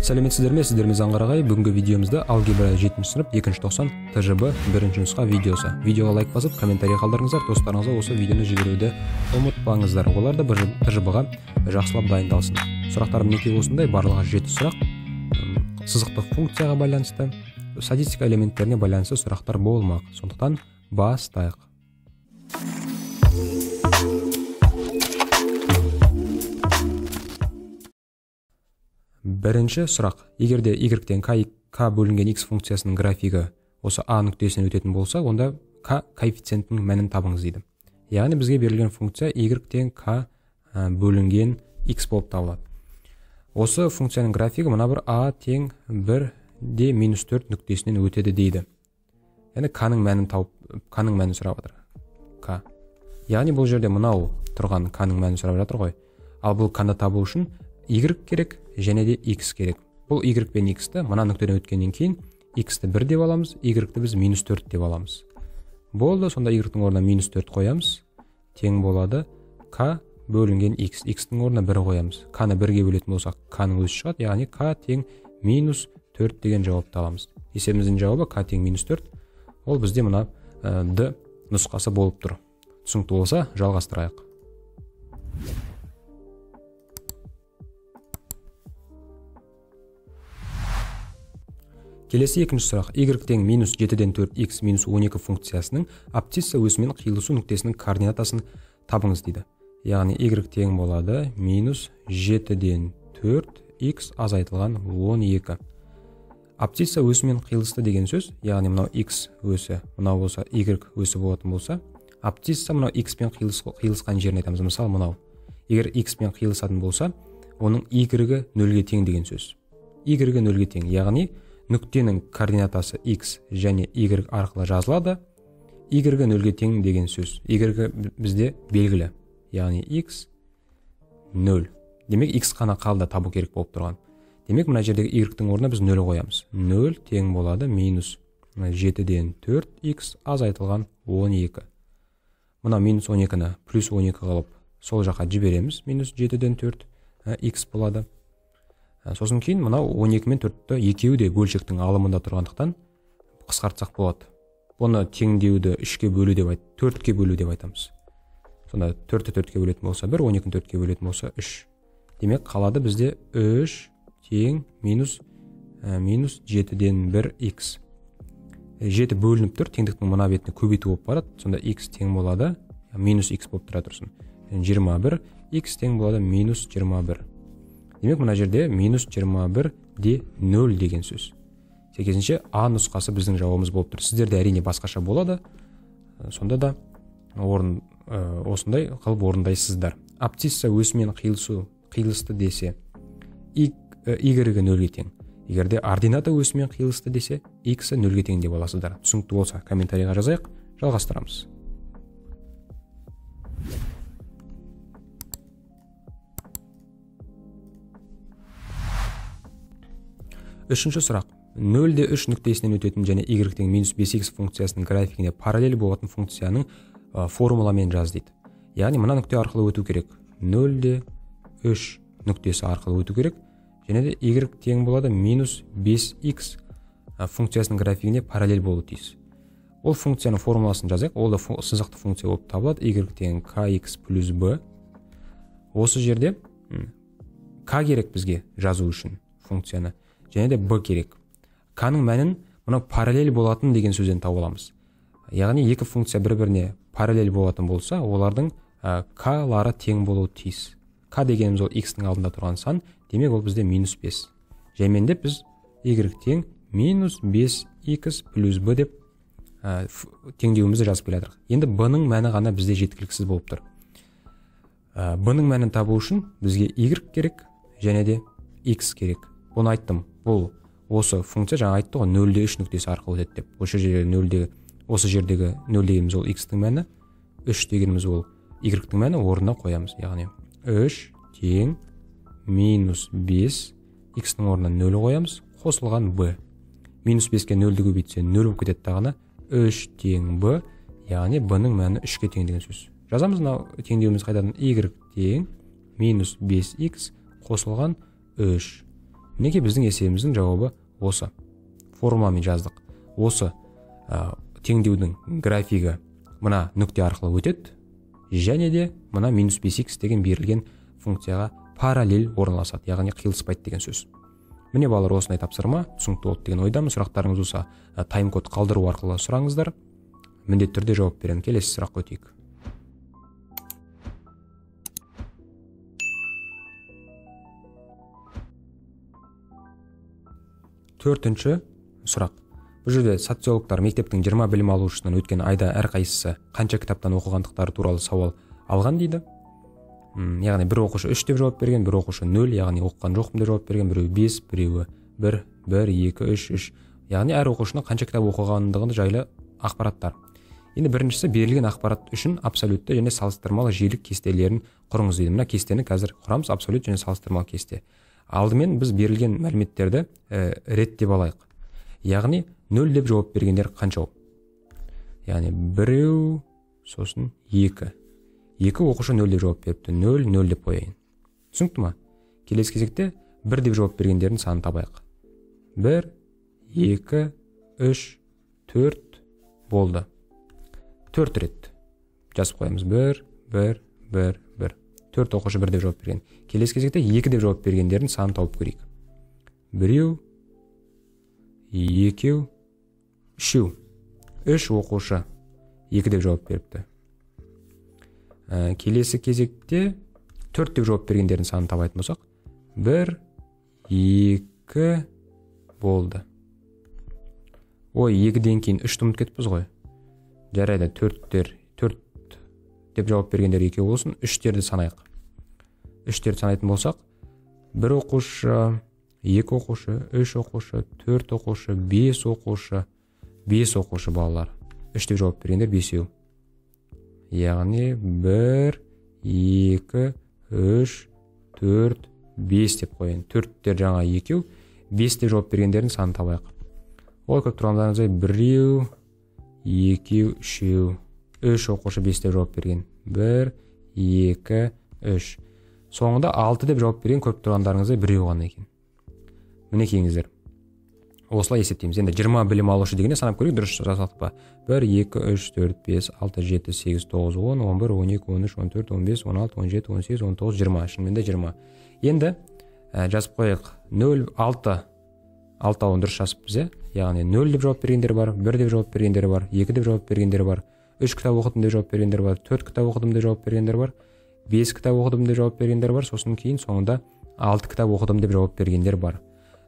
Сәлеметсіздер ме? Сіздермен Заңғарағай. Бүгінгі видеомызда алгебра 7 сынып 2-90 ТЖБ 1 нұсқа видеосы. Видеоға лайк басып, комментарий қалдырыңыздар. Достарыңызға осы видеоны жіберуді ұмытпаңыздар. Олар да ТЖБ-ға жақсылап дайындалсын. Сұрақтарым неке осындай, барлығы 7 сұрақ. Сызықтық функцияға байланысты, статистика элементтеріне байланысты сұрақтар болмақ. Сондықтан бастайық. Бірінші сұрақ. Егерде y-тен k бөлінген x функциясының графигі осы a нүктесінен өтетін болса, онда k коэффициентінің мәнін табыңыз дейді. Яғни бізге берілген функция y-тен k бөлінген x болып табылады. Осы функцияның графигі мына бір a тең 1-де -4 нүктесінен өтеді дейді. Яғни k-ның мәнін тауып, k-ның мәнін сұрап жатыр. K. Яғни бұл жерде мынау тұрған k-ның мәнін сұрап жатыр ғой. Ал бұл k-ны табу үшін y керек және де x керек. Бұл y пен x-ті мына нүктеден өткеннен кейін x-ті 1 деп аламыз, y-ті біз -4 деп аламыз. Болды, сонда y-тің орнына -4 қоямыз. Тең болады k бөлінген x. x-тің орнына 1 қоямыз. k-ны 1-ге бөлетін болсақ, k-ның өзі шығады, яғни k тең -4 деген жауапты аламыз. Есебіміздің жауабы k тең -4. Ол бізде мына d нұсқасы болып тұр. Түсінікті болса, жалғастырайық. Келесі екінші сұрақ. Y тең -7-ден 4x -12 функциясының абсцисса өсімен қиылысу нүктесінің координатасын табыңыз дейді. Яғни y тең болады -7-ден 4x азайтылған 12. Абсцисса өсімен қиылысты деген сөз, яғни мынау x өсі, мынау болса y өсі болатын болса, абсцисса мынау x пен қиылысқан жерін айтамыз. Мысалы мынау. Егер x пен қиылысатын болса, оның y-гі 0-ге тең деген сөз. Y-гі 0-ге тең, яғни нүктенің координатасы x және y арқылы жазылады. Y-гі 0-ге тең деген сөз. Y-гі бізде белгілі, яғни x 0. Демек x қана қалды табу керек болып тұрған. Демек мына жердегі y-тің орнына біз 0 қоямыз. 0 тең болады -7-ден 4x азайтылған 12. Мына -12-ні +12 қылып сол жаққа жібереміз. -7-ден 4x болады. Сосын кейін мынау 12 мен 4-ті екеуі де бөлшектің алымында тұрғандықтан қысқартсақ болады. Бұны теңдеуді 3-ке бөлу деп 4-ке бөлу деп айтамыз. Сонда 4-ті 4-ке бөлетін болса 1, 12-ні 4-ке бөлетін болса 3. Демек қалады бізде 3 тең -7-ден 1x. 7 бөлініп тұр, теңдіктің мына бетіне көбейту болып барады. Сонда x тең болады -x болып тұра тұрсын. 21, x тең болады -21. Демек мына жерде -21-де 0 деген сөз. Сәйкесінше A нұсқасы біздің жауабымыз болып тұр. Сіздерде әрине басқаша болады. Сонда да осындай қылып орындайсыздар. Абсцисса өсімен қиылысты десе, y-гі 0-ге тең. Егерде ордината өсімен қиылысты десе, x-і 0-ге тең деп аласыздар. Түсінікті болса, комментарийға жазайық, жалғастырамыз. Үшінші сұрақ. 0-де 3 нүктесінен өтетін және y тең -5x функциясының графигіне параллель болатын функцияның формуламен жаз дейді. Яғни мына нүкте арқылы өту керек. 0-де 3 нүктесі арқылы өту керек. Және де y тең болады -5x функциясының графигіне параллель болу тиіс. Ол функцияның формуласын жазайық. Ол да сызықты функция болып табылады. Y тең kx плюс b. Осы жерде k керек бізге жазу үшін функцияны. Және де b керек. K-ның мәнін мұны параллель болатын деген сөзден тауып аламыз. Яғни екі функция бір-біріне параллель болатын болса, олардың k-лары тең болуы тиіс. K дегеніміз ол x-тің алдында тұрған сан, демек ол бізде -5. Жәймендеп біз y тең -5x плюс b деп теңдеуімізді жазып келе жатырмыз. Енді b-ның мәні ғана бізде жеткіліксіз болып тұр. B-ның мәнін табу үшін бізге y керек және де x керек. Бұны айттым. Бұл осы функция жаңа айтты ғой, 0-де 3 нүктесі арқылы өтеді деп. Осы жердегі 0 дегеніміз ол x-тің мәні, 3 дегеніміз ол y-тің мәні, орнына қоямыз. Яғни 3 тең -5 x-тің орнына 0 қоямыз, қосылған b. -5-ке 0-ді көбейтсе 0 болып кетеді тағына 3 тең b, яғни b-ның мәні 3-ке тең деген сөз. Жазамыз теңдеуіміз қайдан? Y тең -5x қосылған 3. Мінекей біздің есебіміздің жауабы осы. Формуламен жаздық. Осы теңдеудің графигі мына нүкте арқылы өтеді, және де мына минус 5х деген берілген функцияға параллель орналасады, яғни қиылыспайды деген сөз. Міне балалар, осындай тапсырма түсінікті болды деген ойдамын. Сұрақтарыңыз болса тайм-код қалдыру арқылы сұраңыздар. Міндетті түрде жауап беремін. Келесі сұраққа өтейік. Төртінші сұрақ. Бұл жерде социологтар мектептің 20 білім алушысынан өткен айда әрқайсысы қанша кітаптан оқығандықтары туралы сауал алған дейді. Яғни бір оқушы 3 деп жауап берген, бір оқушы 0, яғни оқыған жоқпын деп жауап берген, біреуі 5, біреуі 1, 2, 3. Яғни әр оқушының қанша кітап оқығандығы жайлы ақпараттар. Енді біріншісі, берілген ақпарат үшін абсолютті және салыстырмалы жиілік кестелерін құрыңыз дейді. Мына кестені қазір құрамыз, абсолют және салыстырмалы кесте. Алдымен біз берілген мәліметтерді реттеп алайық. Яғни 0 деп жауап бергендер қанша? Яғни біреу, сосын 2. 2 оқушы 0 деп жауап беріпті. 0, 0 деп қояйын. Түсінікті ма? Келесі кезекте 1 деп жауап бергендердің санын табайық. 1, 2, 3, 4 болды. 4 рет. Жазып қоямыз. 1, 1, 1, 1. 4 оқушы 1 деп жауап берген. Келесі кезекте 2 деп жауап бергендердің санын тауып көрейік. 1, 2, 3. 3 оқушы 2 деп жауап беріпті. Келесі кезекте 4 деп жауап бергендердің санын табайтын болсақ, 1, 2 болды. Ой, 2-ден кейін 3-ті ұмытып кетіппіз ғой. Жарайды, 4 деп жауап бергендер 2 болсын, 3-терді санайық. 3-терді санайтын болсақ, 1 оқушы, 2 оқушы, 3 оқушы, 4 оқушы, 5 оқушы, 5 оқушы балалар. 3 деп жауап бергендер 5. Яғни 1, 2, 3, 4, 5 деп қойын. 4-тер жаңа 2, 5 деп жауап бергендердің санын табайық. Ой, көп тұрғандарыңыздай 1, 2, 3. 3 оқушы 5 деп жауап берген. 1, 2, 3. Соңында 6 деп жауап берген көп тұрғандарыңыздай 1 ғана екен. Міне келіңіздер. Осылай есептейміз. Енді 20 білім алушы дегенде санап көрейік, дұрыс жасадық па? 1, 2, 3, 4, 5, 6, 7, 8, 9, 10, 11, 12, 13, 14, 15, 16, 17, 18, 19, 20. Шынымен де 20. Енді жазып қойық. 0, 6. 6-ауын дұрыс жазыппыз, яғни 0 деп жауап бергендер бар, 1 деп жауап бергендер бар, 2 деп жауап бергендер бар, 3 кітап оқыдым деп жауап бергендер бар, 4 кітап оқыдым деп жауап бергендер бар, 5 кітап оқыдым деп жауап бергендер бар, сосын кейін соңында 6 кітап оқыдым деп жауап бергендер бар.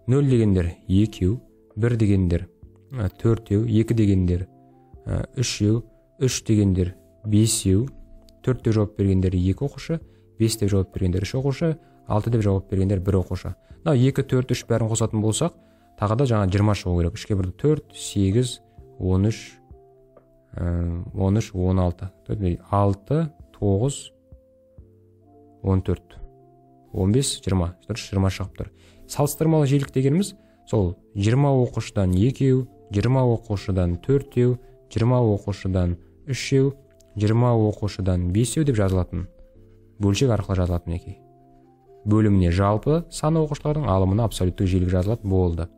0 дегендер 2, 1 дегендер 4, 2 дегендер 3, 3 дегендер 5, 4 деп жауап бергендер 2 оқушы, 5 деп жауап бергендер 3 оқушы, 6 деп жауап бергендер 1 оқушы. 2, 4, 3 бәрін қосатын болсақ, тағы да жаңа 20 шығу керек. 3-ке 1, 4, 8, 13, 16, 6, 9, 14, 15, 20. Дұрыс, 20 шығып тұр. Салыстырмалы жиілік дегеніміз сол 20 оқушыдан 2, 20 оқушыдан 4, 20 оқушыдан 3, 20 оқушыдан 5 деп жазылатын. Бөлшек арқылы жазылатын екен. Бөліміне жалпы саны оқушылардың, алымына абсолюттік жиілік жазылады, болды.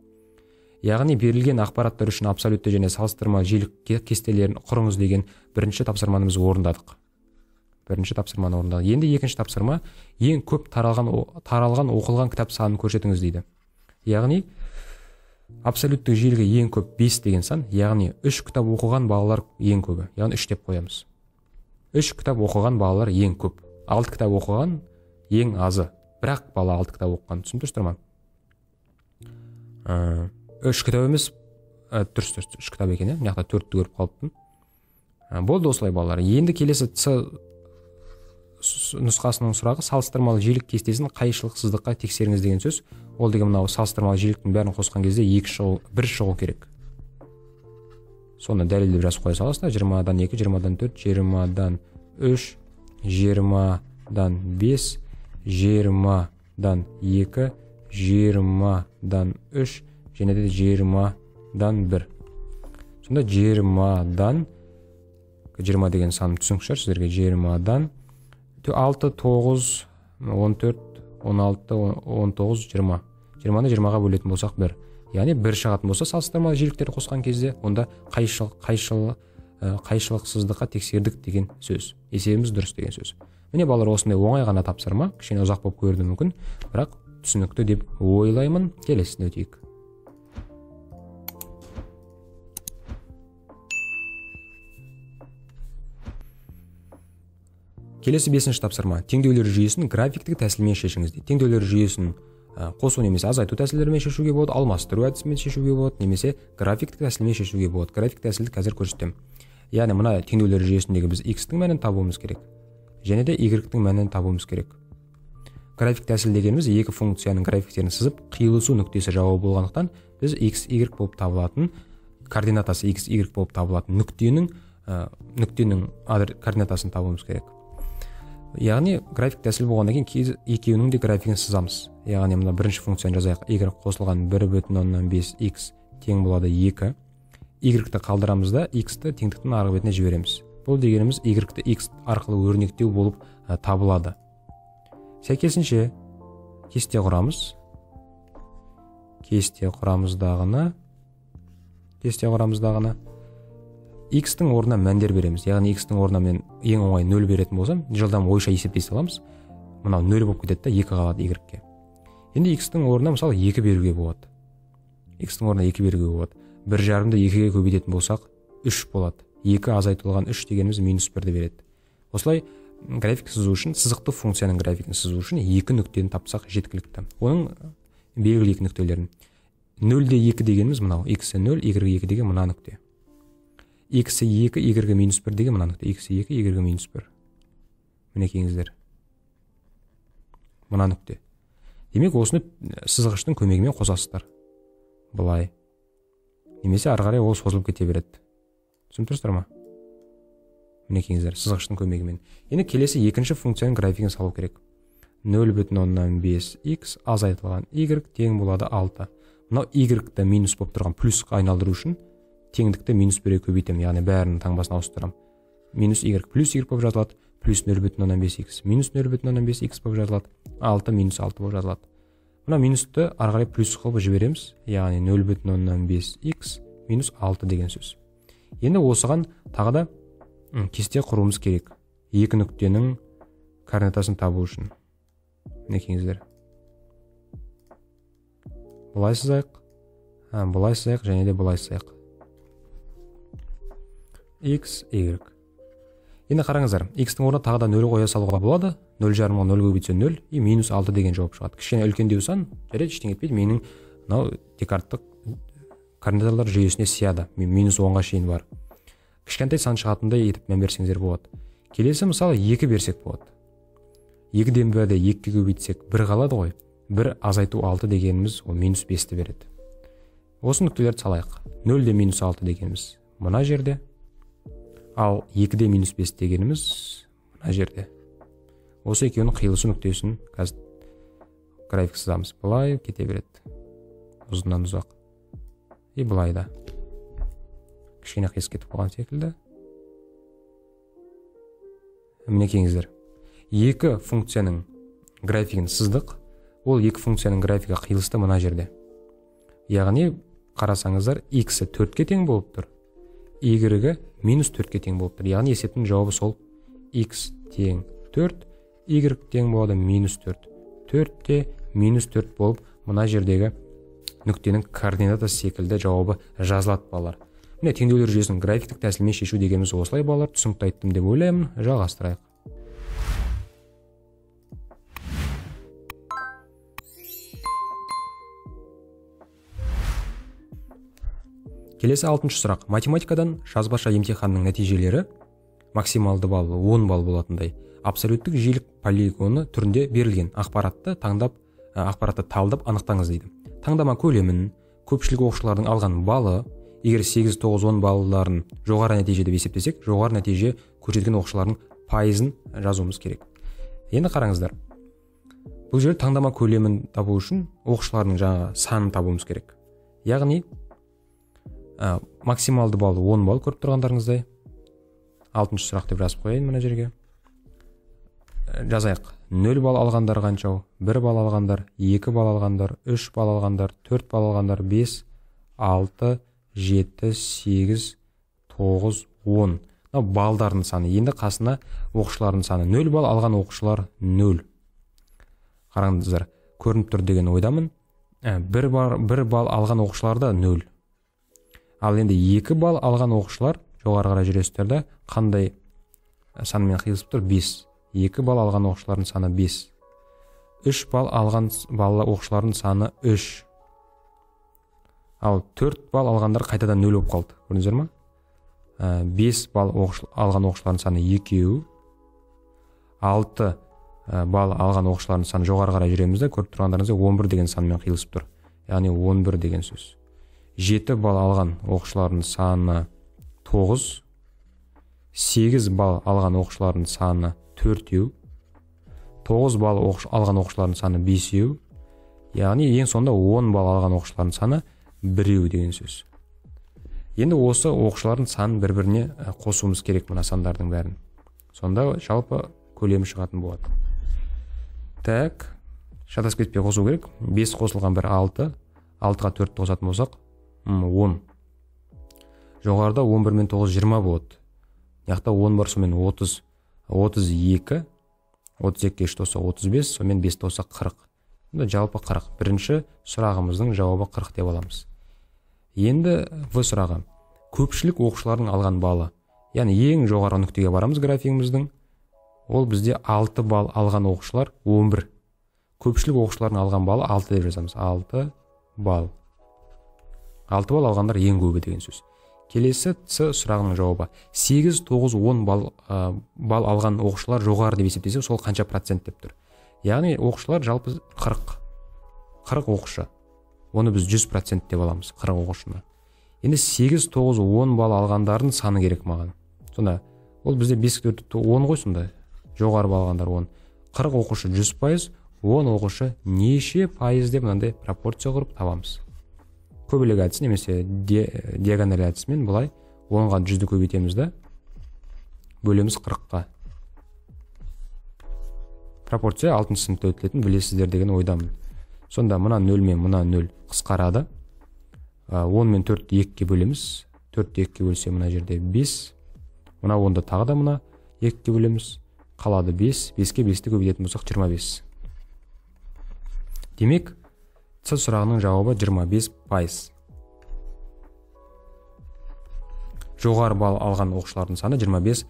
Яғни берілген ақпараттар үшін абсолютті және салыстырмалы жиілік кестелерін құрыңыз деген бірінші тапсырманы орындадық. Енді екінші тапсырма, ең көп таралған оқылған кітап санын көрсетіңіз дейді. Яғни абсолюттік жиілігі ең көп 5 деген сан, яғни 3 кітап оқыған балалар ең көбі. Яғни 3 деп қоямыз. 3 кітап оқыған балалар ең көп. 6 кітап оқыған ең азы. Бірақ бала 6 кітап оқыған. Түсіндірсіздер ме? 3 кітап емес, дұрыс 3 кітап екен, мына жақта 4-ті көріп қалыппын. Болды осылай балалар. Енді келесі нұсқасының сұрағы салыстырмалы жиілік кестесін қайшылықсыздыққа тексеріңіз деген сөз. Ол деген мынау салыстырмалы жиіліктің бәрін қосқан кезде 1 шығу керек. Соны дәлелдеп жазып қоя саласыздар. 20-дан 2, 20-дан 4, 20-дан 3, 20-дан 5, 20-дан 2, 20-дан 3, және де 20-дан 1. Сонда 20-дан 20 деген саным түсінікшілер сіздерге. 20-дан 6, 9, 14, 16, 19, 20. 20-ны 20-ға бөлетін болсақ 1. Яғни 1 шығатын болса салыстырмалы жиіліктерді қосқан кезде онда қайшылықсыздыққа тексердік деген сөз. Есебіміз дұрыс деген сөз. Міне балалар, осындай оңай ғана тапсырма, кішкене ұзақ болып көрінуі мүмкін, бірақ түсінікті деп ойлаймын. Келесіне өтейік. Келесі 5-ші тапсырма. Теңдеулер жүйесін графиктік тәсілмен шешіңіз дейді. Теңдеулер жүйесін қосу немесе азайту тәсілдерімен шешуге болады, алмастыру әдісімен шешуге болады, немесе графиктік тәсілмен шешуге болады. Графиктік тәсілді қазір көрсетемін. Яғни мына теңдеулер жүйесіндегі біз x-тің мәнін табуымыз керек, және де y-тің мәнін табуымыз керек. График тәсіл дегеніміз екі функцияның графиктерін сызып, қиылысу нүктесі жауабы болғандықтан біз x, y болып табылатын, координатасы x, y болып табылатын нүктенің координатасын табуымыз керек. Яғни график тәсіл болғаннан кейін екеуінің де графигін сызамыз. Яғни мына бірінші функцияны жазайық. Y қосылған 1,5x тең болады 2. Y-ті қалдырамыз да x-ті теңдіктің арғы бетіне жібереміз. Бұл дегеніміз y-ті x арқылы өрнектеу болып табылады. Сәйкесінше кесте құрамыз. Кесте құрамыздағына x-тің орнына мәндер береміз. Яғни x-тің орнына мен ең оңай 0 беретін болсам, жылдам ойша есептей саламыз. Мынау 0 болып кетеді да 2 қалады y-ке. Енді x-тің орнына мысалы 2 беруге болады. X-тің орнына 2 беруге болады. 1,5-ді 2-ге көбейтетін болсақ 3 болады. 2 азайтылған 3 дегеніміз -1-ді береді. Осылай график сызу үшін, сызықты функцияның графигін сызу үшін 2 нүктені тапсақ жеткілікті. Оның белгілі нүктелерін. 0-де 2 дегеніміз мынау x0, y2 деген мына нүкте. x2, y-1 деген мына нүкте. x2, y-1. Мінекейіңіздер. Мына нүкте. Демек, осыны сызғыштың көмегімен қосасыздар. Бұлай. Немесе ары қарай ол созылып кете береді. Түсініп тұрсыздар ма? Мінекейіңіздер, сызғыштың көмегімен. Енді келесі екінші функцияның графигін салу керек. 0,5x азайтылған y тең болады 6. Мынау y-ті минус болып тұрған плюсқа айналдыру үшін теңдікті минус 1-ге көбейтемін, яғни бәрінің таңбасын ауыстырам. Минус y плюс y болып жазылады, плюс 0,5x минус 0,5x болып жазылады, 6 минус 6 болып жазылады. Мына минусты ары қарай плюс қылып жібереміз, яғни 0,5x минус 6 деген сөз. Енді осыған тағы да кесте құруымыз керек. Екі нүктенің координатасын табу үшін. Мінекейіңіздер. Бұлай сызайық, және де бұлай сызайық. X, Y. Енді қараңыздар, x-тің орнына тағы да 0 қоя салуға болады. 0,5-ға 0 көбейтсе 0, минус 6 деген жауап шығады. Кішкене үлкендеу сан, жарайды, ештеңе етпейді. Менің декарттық координаталар жүйесіне сияды. Минус 10-ға шейін бар. Кішкентай сан шығатындай етіп мән берсеңіздер болады. Келесі мысалы 2 берсек болады. 2-ден 1-де 2-ге көбейтсек 1 қалады ғой. 1 азайту 6 дегеніміз ол минус 5-ті береді. Осы нүктелерді салайық. 0-де минус 6 дегеніміз мына жерде. Ал 2-де минус 5 дегеніміз мына жерде. Осы екеуінің қиылысу нүктесін қазір график сызамыз. Бұлай кете береді. Ұзыннан ұзақ. И бұлай да. Кішкене қиыс кетіп болған секілді. Мінекейіңіздер. Екі функцияның графигін сыздық. Ол екі функцияның графигі қиылысты мына жерде. Яғни қарасаңыздар, x-і 4-ке тең болып тұр. Y-і минус 4-ке тең болып тұр. Яғни есептің жауабы сол. X тең 4, Y тең болады минус 4. 4-те минус 4 болып, мына жердегі нүктенің координатасы секілді жауабы жазылады балалар. Міне теңдеулер жүйесінің графиктік тәсілмен шешу дегеніміз осылай балалар. Түсінікті айттым деп ойлаймын. Жалғастырайық. Келесі 6-шы сұрақ. Математикадан жазбаша емтиханның нәтижелері максималды балл 10 балл болатындай абсолюттік жиілік полигоны түрінде берілген ақпаратты талдап анықтаңыз дейді. Таңдама көлемін, көпшілік оқушылардың алған баллы, егер 8, 9, 10 балларын жоғары нәтиже деп есептесек, жоғары нәтиже көрсеткен оқушылардың пайызын жазуымыз керек. Енді қараңыздар. Бұл жерде таңдама көлемін табу үшін оқушылардың жаңа санын табуымыз керек. Яғни максималды балл 10 балл көріп тұрғандарыңыздай. 6-шы сұрақ деп жазып қояйын мына жерге. Жазайық. 0 балл алғандар қанша? 1 балл алғандар, 2 балл алғандар, 3 балл алғандар, 4 балл алғандар, 5, 6, 7, 8, 9, 10. Балдардың саны. Енді қасына оқушылардың саны. 0 балл алған оқушылар 0. Қараңыздар, көрініп тұр деген ойдамын. 1 балл алған оқушылар да 0. Ал енді 2 балл алған оқушылар жоғары қарай жүресіздер да қандай санмен қиылысып тұр? 5. 2 балл алған оқушылардың саны 5. 3 балл алған оқушылардың саны 3. Ал 4 балл алғандар қайтадан 0 болып қалды. Көрдіңіздер ме? 5 балл алған оқушылардың саны 2. 6 балл алған оқушылардың саны жоғары қарай жүреміз де, көріп тұрғандарыңызда 11 деген санмен қиылысып тұр. Яғни 11 деген сөз. 7 балл алған оқушылардың саны 9. 8 балл алған оқушылардың саны 4. 9 балл алған оқушылардың саны 5. Яғни ең сонда 10 балл алған оқушылардың саны 1 деген сөз. Енді осы оқушылардың санын бір-біріне қосуымыз керек мына сандардың бәрін. Сонда жалпы көлемі шығатын болады. Так, шатасып кетпей қосу керек. 5 қосылған 1 6. 6-ға 4 қосатын болсақ 10. Жоғарыда 11 мен 9 20 болады. Яқта 10 бар, сонымен 30. 32. 32-ке 3 тоса 35, сонымен 5 тоса 40. Жалпы 40. Бірінші сұрағымыздың жауабы 40 деп аламыз. Енді В сұрағы. Көпшілік оқушылардың алған балы. Яғни ең жоғары нүктеге барамыз графигіміздің. Ол бізде 6 балл алған оқушылар 11. Көпшілік оқушылардың алған балы 6 деп жазамыз. 6 балл. 6 балл алғандар ең көбі деген сөз. Келесі С сұрағының жауабы. 8, 9, 10 балл алған оқушылар жоғары деп есептесек, сол қанша процент деп тұр. Яғни оқушылар жалпы 40 оқушы. Оны біз 100% деп аламыз, 40 оқушыны. Енді 8, 9, 10 балл алғандардың саны керек маған. Сонда ол бізде 5, 4, 10 ғой сонда. Жоғары балл алғандар 10. 40 оқушы 100%, 10 оқушы неше пайыз деп мынандай пропорция құрып табамыз. Көбелек әдісі немесе диагональ әдісімен бұлай 10-ға 100-ді көбейтеміз да бөлеміз 40-қа. Пропорция 6-шы сыныпта өтілетін білесіздер деген ойдамын. Сонда мына 0 мен мына 0 қысқарады. 10 мен 4-ті 2-ке бөлеміз. 4-ті 2-ке бөлсе мына жерде 5. Мына 10-ды тағы да мына 2-ке бөлеміз. Қалады 5. 5-ке 5-ті көбейтетін болсақ 25. Демек, С сұрағының жауабы 25%. Жоғары балл алған оқушылардың саны 25,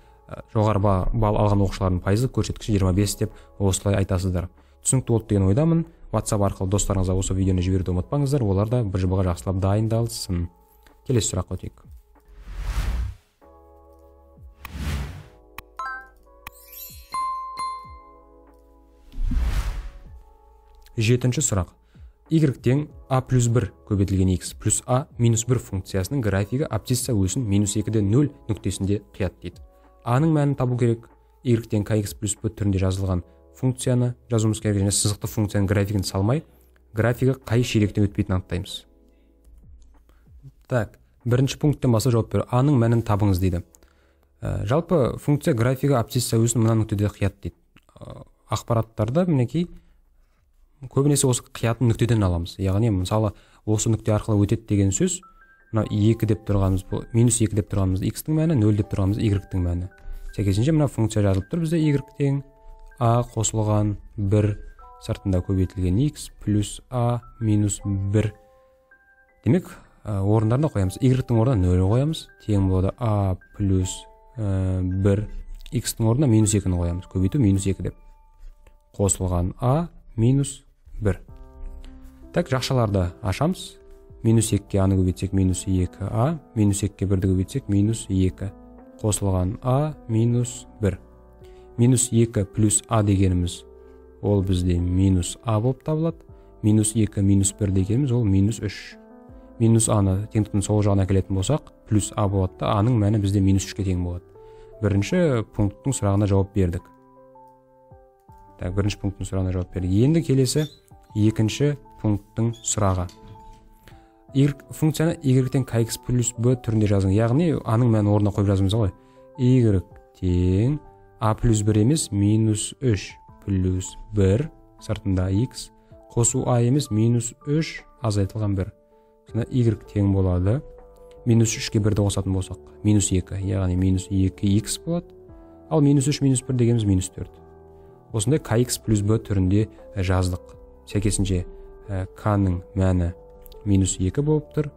жоғары балл алған оқушылардың пайызы көрсеткіші 25 деп осылай айтасыздар. Түсінікті болды деген ойдамын. WhatsApp арқылы достарыңызға осы видеоны жіберуді ұмытпаңыздар, олар да бір жобаға жақсылап дайындалсын. Келесі сұраққа өтейік. Жетінші сұрақ. Y тең a плюс 1 көбейтілген x плюс a минус 1 функциясының графигі абсцисса өсін минус 2-ден 0 нүктесінде қият дейді. A-ның мәнін табу керек. Y тең kx плюс b түрінде жазылған функцияны жазуымыз керек, және сызықты функцияның графигін салмай, графигі қай ширектен өтпейтінін анықтаймыз. Так, бірінші пункттен баса жауап беру. A-ның мәнін табыңыз дейді. Жалпы функция графигі абсцисса өсін мына нүктеде қият дейді. Ақпараттарда мінекей көбінесе осы қиятын нүктеден аламыз. Яғни мысалы осы нүкте арқылы өтеді деген сөз, мына 2 деп тұрғанымыз, минус 2 деп тұрғанымыз x-тің мәні, 0 деп тұрғанымыз y-тің мәні. Сәйкесінше мына функция жазылып тұр бізде y тең a қосылған 1 сыртында көбейтілген x плюс a минус 1. Демек, орындарына қоямыз. Y-тің орнына 0 қоямыз, тең болады a плюс 1, x-тің орнына минус 2-ні қоямыз. Көбейту минус 2 деп. Қосылған a минус 1. Так, жақшаларды ашамыз. Минус 2-ке a-ны көбейтсек минус 2a, минус 2-ке 1-ді көбейтсек минус 2. Қосылған a минус 1. Минус 2 плюс a дегеніміз ол бізде минус a болып табылады. Минус 2 минус 1 дегеніміз ол минус 3. Минус a-ны теңдіктің сол жағына әкелетін болсақ, плюс a болады да, a-ның мәні бізде минус 3-ке тең болады. Бірінші пункттың сұрағына жауап бердік. Так, бірінші пункттың сұрағына жауап бердік. Енді келесі екінші пункттың сұрағы. Функцияны y тең kx плюс b түрінде жазың. Яғни a-ның мәнін орнына қойып жазымыз ғой. Y тең a плюс 1 емес, минус 3 плюс 1 сыртында x қосу a емес минус 3 азайтылған 1. Сонда y тең болады. Минус 3-ке 1-ді қосатын болсақ, минус 2, яғни минус 2x болады. Ал минус 3 минус 1 дегеніміз минус 4. Осындай kx плюс b түрінде жаздық. Сәйкесінше k-ның мәні минус 2 болып тұр,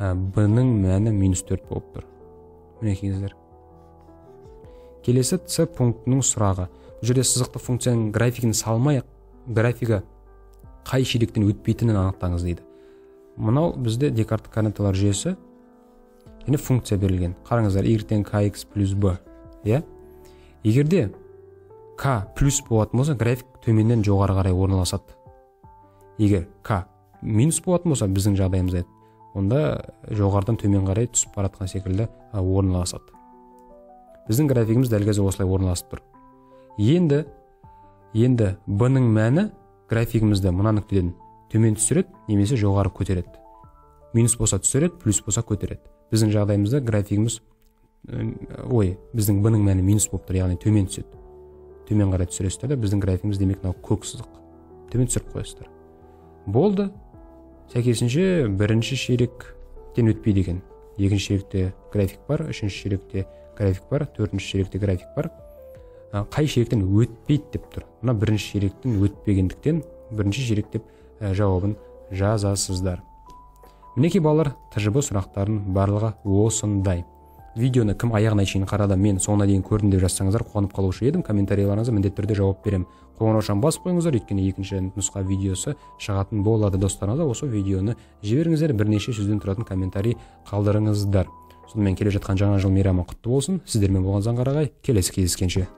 b-ның мәні минус 4 болып тұр. Мінекейіңіздер. Келесі c пунктінің сұрағы. Бұл жерде сызықты функцияның графигін салмай, графигі қай ширектен өтпейтінін анықтаңыз дейді. Мынау бізде Декарттың координаталар жүйесі және функция берілген. Қараңыздар, y тең kx плюс b. Егерде k плюс болатын болса, график төменнен жоғары қарай орналасады. Егер k минус болатын болса, біздің жағдайымызда, онда жоғарыдан төмен қарай түсіп баратқан секілді орналасады. Біздің графигіміз дәл қазір осылай орналасып тұр. Енді b-ның мәні графигімізді мына нүктеден төмен түсіреді, немесе жоғары көтереді. Минус болса түсіреді, плюс болса көтереді. Біздің жағдайымызда графигіміз біздің b-ның мәні минус болып тұр, яғни төмен түседі. Төмен қарай түсіресіздер де, біздің графигіміз демек мынау көк сызық. Төмен түсіріп қоясыздар. Болды. Сәйкесінше бірінші ширектен өтпейді екен. Екінші ширекте график бар, үшінші ширекте график бар, төртінші ширекте график бар. Қай ширектен өтпейді деп тұр. Мына бірінші ширектен өтпегендіктен бірінші ширек деп жауабын жазасыздар. Мінекей балалар, тжб сұрақтарын барлығы осындай. Видеоны кім аяғына шейін қарады, мен соңына дейін көрдім деп жазсаңыздар қуанып қалушы едім. Комментарийларыңызға міндетті түрде жауап беремін. Қоңыраушан басып қойыңыздар, өйткені екінші нұсқа видеосы шығатын болады. Достарыңызға осы видеоны жіберіңіздер, бірнеше сөзден тұратын комментарий қалдырыңыздар. Сонымен келе жатқан жаңа жыл мейрамы құтты болсын. Сіздермен болған Заңғарағай, келесі кездескенше.